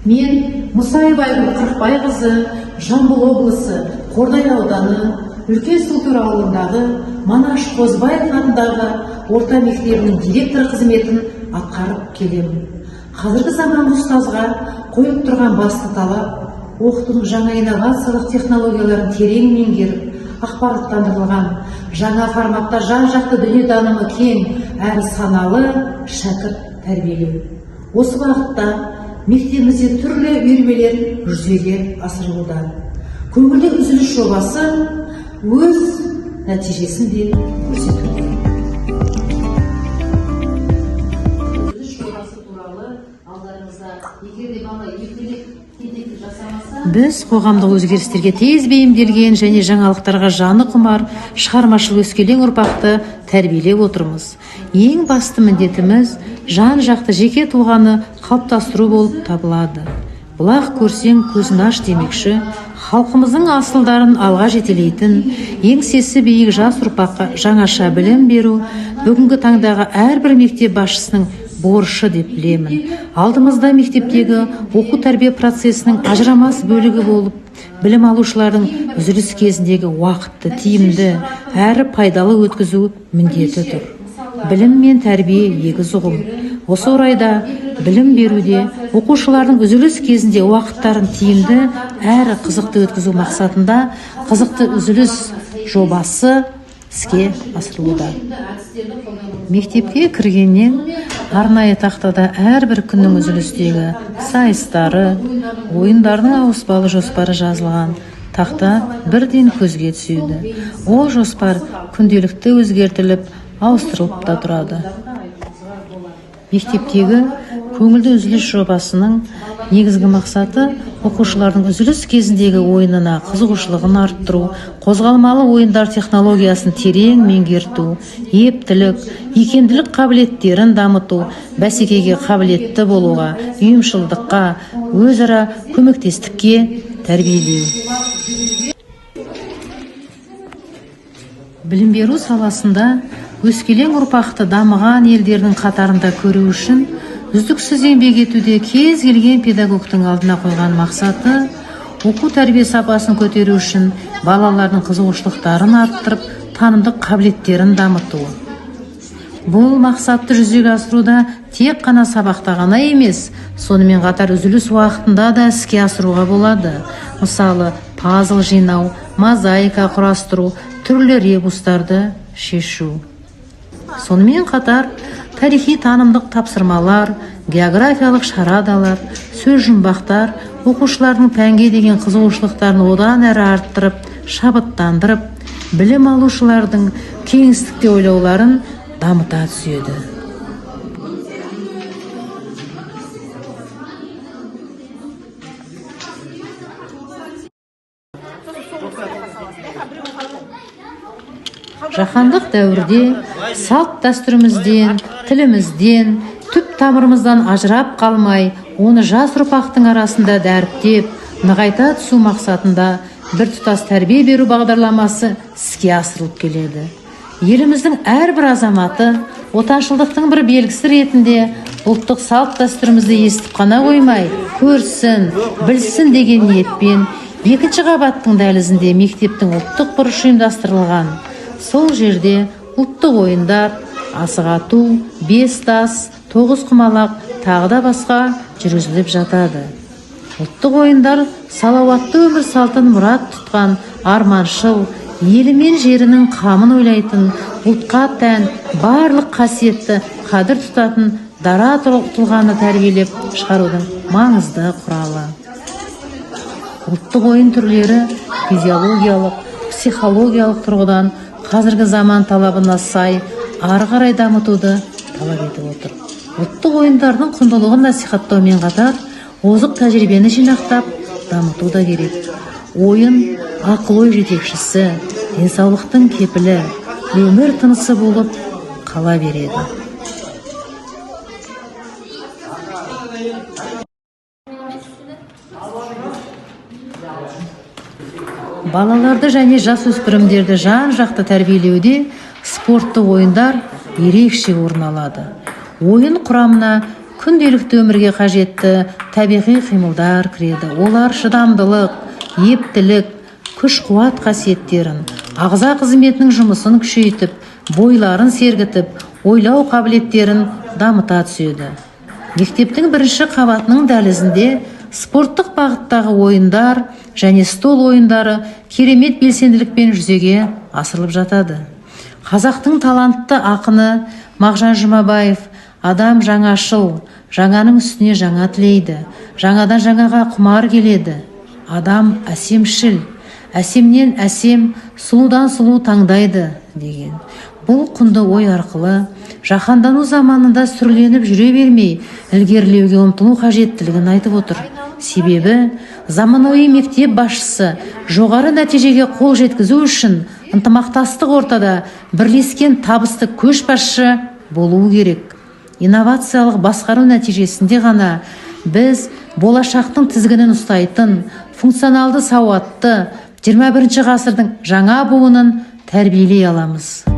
Мен Мұсаева Қырықбайқызы, Жамбыл облысы Қордай ауданы Үлкен Сылтөр ауылындағы Манаш Қозыбаев атындағы орта мектебінің директор қызметін атқарып келемін. Қазіргі заманғы ұстазға қойып тұрған басты талап оқытудың жаңа инновациялық технологияларын терең меңгеріп, ақпараттандырылған, жаңа форматта жан-жақты дүниетанымы кең әрі саналы шәкірт тәрбиелеу. Осы бағытта мектебімізде түрлі үйірмелер жүзеге асырылуда. Көңілді үзіліс жобасы өз нәтижесін де көрсетуде. Үзіліс жобасы туралы алдарыңызда егерде бала ертелік тетекті жасамаса, біз қоғамдық өзгерістерге тез бейімделген және жаңалықтарға жаны құмар, шығармашыл өскелең ұрпақты тәрбиелеп отырмыз. Ең басты міндетіміз жан-жақты жеке тұлғаны қалыптастыру болып табылады. Бұлақ көрсең көзін аш демекші, халқымыздың асылдарын алға жетелейтін, еңсесі биік жас ұрпаққа жаңаша білім беру бүгінгі таңдағы әрбір мектеп басшысының борышы деп білемін. Алдымызда мектептегі оқу тәрбие процесінің ажырамас бөлігі болып, білім алушылардың үзіліс кезіндегі уақытты тиімді әрі пайдалы өткізу міндеті тұр. Білім мен тәрбие егіз ұғым. Осы орайда білім беруде оқушылардың үзіліс кезінде уақыттарын тиімді әрі қызықты өткізу мақсатында қызықты үзіліс жобасы іске асырылуда. Мектепке кіргеннен арнайы тақтада әрбір күннің үзілістегі сайыстары, ойындардың ауыспалы жоспары жазылған. Тақта бірден көзге түседі. Ол жоспар күнделікті өзгертіліп, ауыстырылып та тұрады. Мектептегі көңілді үзіліс жобасының негізгі мақсаты оқушылардың үзіліс кезіндегі ойынына қызығушылығын арттыру, қозғалмалы ойындар технологиясын терең меңгерту, ептілік, икемділік қабілеттерін дамыту, бәсекеге қабілетті болуға, ұйымшылдыққа, өзара көмектестікке тәрбиелеу. Білім беру саласында өскелең ұрпақты дамыған елдердің қатарында көру үшін үздіксіз еңбек етуде кез келген педагогтың алдына қойған мақсаты оқу тәрбие сапасын көтеру үшін балалардың қызығушылықтарын арттырып, танымдық қабілеттерін дамыту. Бұл мақсатты жүзеге асыруда тек қана сабақта ғана емес, сонымен қатар үзіліс уақытында да іске асыруға болады. Мысалы, пазл жинау, мозаика құрастыру, түрлі ребустарды шешу. Сонымен қатар тарихи танымдық тапсырмалар, географиялық шарадалар, сөз жұмбақтар оқушылардың пәнге деген қызығушылықтарын одан әрі арттырып, шабыттандырып, білім алушылардың кеңістікте ойлауларын дамыта түседі. Жаһандық дәуірде салт дәстүрімізден, тілімізден, түп тамырымыздан ажырап қалмай, оны жас ұрпақтың арасында дәріптеп, нығайта түсу мақсатында біртұтас тәрбие беру бағдарламасы іске асырылып келеді. Еліміздің әрбір азаматы отаншылдықтың бір белгісі ретінде ұлттық салт дәстүрімізді естіп қана қоймай, көрсін, білсін деген ниетпен екінші қабаттың дәлізінде мектептің ұлттық бұрышы ұйымдастырылған. Сол жерде ұлттық ойындар, асық ату, бес тас, тоғыз құмалақ, тағы да басқа жүргізіліп жатады. Ұлттық ойындар салауатты өмір салтын мұрат тұтқан арманшыл, елі мен жерінің қамын ойлайтын, ұлтқа тән барлық қасиетті қадір тұтатын дара тұлғаны тәрбиелеп шығарудың маңызды құралы. Ұлттық ойын түрлері физиологиялық, психологиялық тұрғыдан қазіргі заман талабына сай ары қарай дамытуды талап етіп отыр. Ұлттық ойындардың құндылығын насихаттаумен қатар озық тәжірибені жинақтап дамыту да керек. Ойын ақыл-ой жетекшісі, денсаулықтың кепілі, өмір тынысы болып қала береді. Балаларды және жасөспірімдерді жан-жақты тәрбиелеуде спорттық ойындар ерекше орын алады. Ойын құрамына күнделікті өмірге қажетті табиғи қимылдар кіреді. Олар шыдамдылық, ептілік, күш-қуат қасиеттерін, ағза қызметінің жұмысын күшейтіп, бойларын сергітіп, ойлау қабілеттерін дамыта түседі. Мектептің бірінші қабатының дәлізінде спорттық бағыттағы ойындар және стол ойындары керемет белсенділікпен жүзеге асырылып жатады. Қазақтың талантты ақыны Мағжан Жұмабаев адам жаңашыл, жаңаның үстіне жаңа тілейді, жаңадан жаңаға құмар келеді. Адам әсемшіл, әсемнен әсем, сұлудан сұлу таңдайды деген. Бұл құнды ой арқылы жаһандану заманында сүрленіп жүре бермей, ілгерілеуге ұмтылу қажеттілігін айтып отыр. Себебі заманауи мектеп басшысы жоғары нәтижеге қол жеткізу үшін ынтымақтастық ортада бірлескен табысты көшбасшы болуы керек. Инновациялық басқару нәтижесінде ғана біз болашақтың тізгінін ұстайтын, функционалды сауатты 21 ғасырдың жаңа буынын тәрбиелей аламыз.